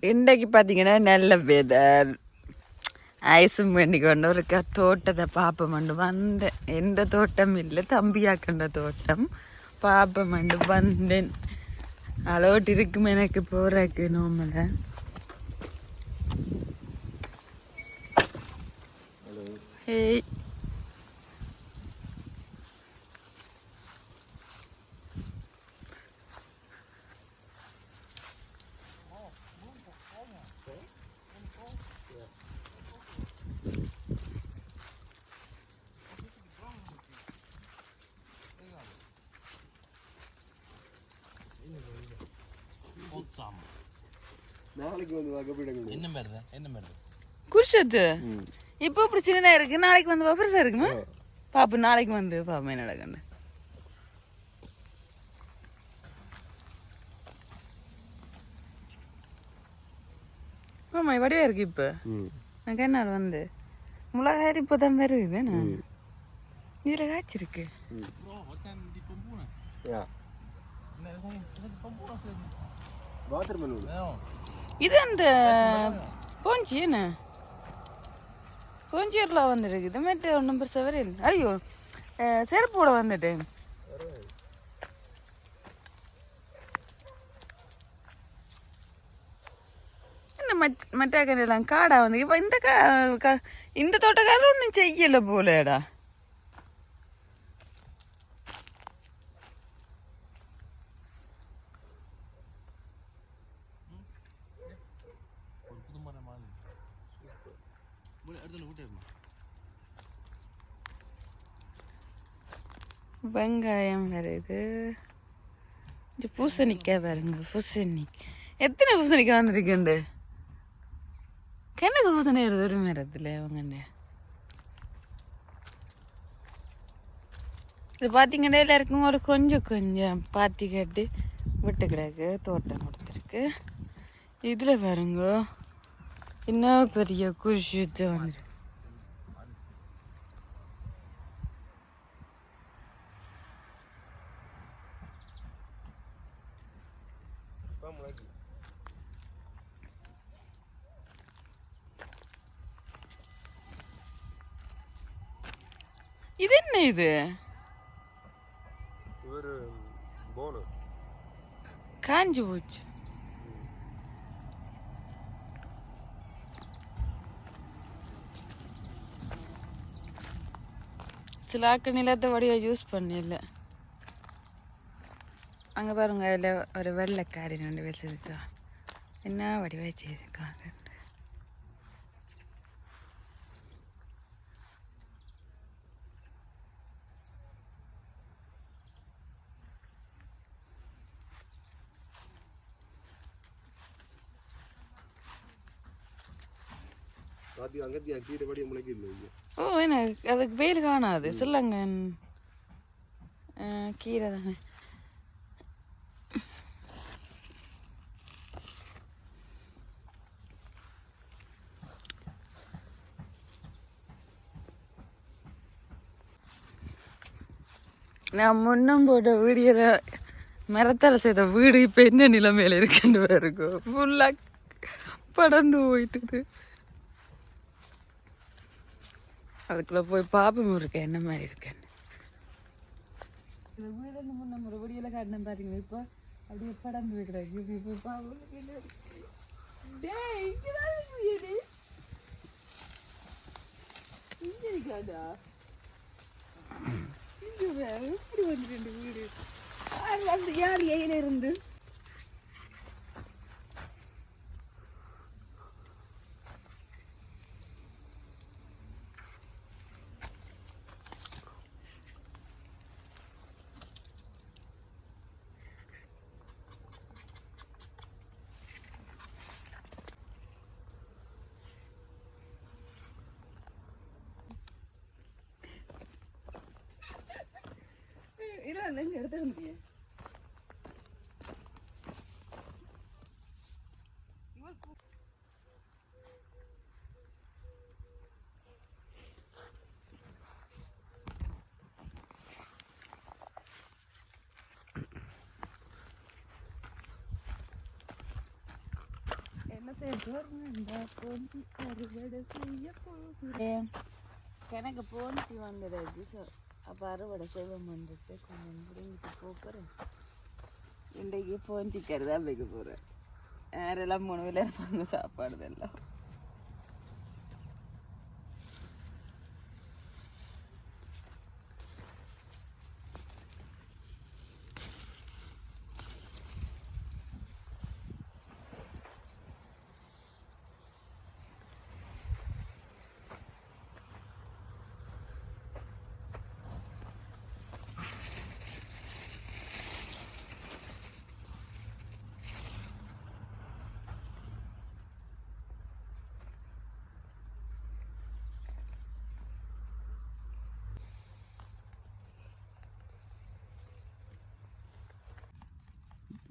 இன்றைக்கு பார்த்தீங்கன்னா நல்ல வெதர் ஐஸும் வேண்டி கொண்டு ஒரு தோட்டத்தை பார்ப்போம்ண்டு வந்தேன். எந்த தோட்டம் இல்லை, தம்பியாக்கண்ட தோட்டம் பார்ப்போம்ண்டு வந்தேன். அலோட் இருக்கும் எனக்கு போறக்கு நோமலை. ஹேய் நாளைக்கு வந்து என்ன குர்ஷத்து இப்போ இப்படி சின்னதா இருக்கு, நாளைக்கு வந்து பெருசா இருக்குமா பாப்பு? நாளைக்கு வந்து பாப்பா என்ன நடக்குன்னு. ஆமா வடிவா இருக்கு. இப்ப நான் கண்ணால் வந்து மிளகாய் இப்போதான் வருது. இதுல காய்ச்சிருக்கு. இது அந்த போஞ்சி என்ன போஞ்சியர்லாம் வந்துருக்கு. இது மாதிரி ஒன்றும் பெருசாக வரையில். ஐயோ செருப்போட வந்துட்டேன். என்ன மற்ற காடா வந்து இப்போ இந்த தோட்டக்காரர் ஒன்றும் செய்யலை போலடா. வெங்காயம் வருது. பூசணிக்காய் பாருங்க, பூசணிக்காய் எத்தனை பூசணிக்காய் வந்துருக்குண்டு. கிணக்கு பூசணி வருது ஒரு மரத்தில் அவங்க. இது பார்த்தீங்கன்னா எல்லாருக்கும் ஒரு கொஞ்சம் கொஞ்சம் பாத்தி கட்டி விட்டு கிடக்கு, தோட்டம் கொடுத்துருக்கு. இதில் பாருங்க இன்னும் பெரிய குஷித்து வந்துருக்கு. இது என்ன இது? காஞ்சி போச்சு. சிலாக்கு நிலத்தை வடிவா யூஸ் பண்ணல. அங்கே பாருங்க, அதில் ஒரு வெள்ளைக்காரி ரெண்டு வச்சிருக்கா. என்ன வடிவா செய்திருக்காங்க. ஓ என்ன அதுக்கு வெயில் காணாது. சில்லங்கன் கீரை தானே. நான் முன்னம் போட்ட வீடியோல மரத்தால் செய்த வீடு இப்போ என்ன நிலைமையில இருக்குன்னு இருக்கும். ஃபுல்லாக படர்ந்து போயிட்டுது. அதுக்குள்ள போய் பாப்பம் இருக்கேன் என்ன மாதிரி இருக்கேன்னு. இந்த வீடு முன்ன ஒரு வீடியோல காட்டினேன் பாருங்க. இப்போ அப்படியே படர்ந்து வைக்கிறாங்க. போய் பாப்பம் இருக்காடா. எப்படி வந்துட்டு வீடு அந்த யார் ஏயில இருந்து எடுத்து முடியும். என்ன எனக்கு போன்சி வந்துடுது. அப்போ அறுவடை செய்வோம் வந்துட்டு கொஞ்சம் முடிஞ்சிட்டு போகிறேன். இன்றைக்கு போஞ்சிக்கறி தான் வைக்க போகிறேன். யாரெல்லாம் 3 வேளை இருப்பாங்க சாப்பாடுதெல்லாம்.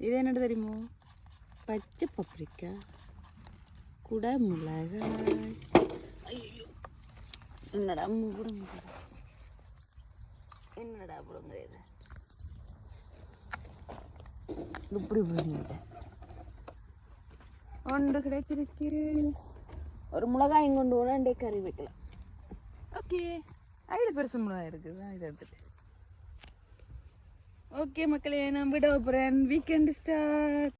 இது என்னது தெரியுமோ? பச்சை பப்ரிக்கா, குடமிளகாய். ஐயோ என்னடா முடுங்க, என்னடா முடுங்குறது இப்படி புடுங்கிட்டேன். ஒன்று கிடைச்சிருச்சு. ஒரு மிளகாய் கொண்டு போனா கறி வைக்கலாம். ஓகே, அதில் பெருசு மிளகாய் இருக்குது. இதை எடுத்துட்டு ஓகே மக்களே, நான் விட போகிறேன். Weekend start.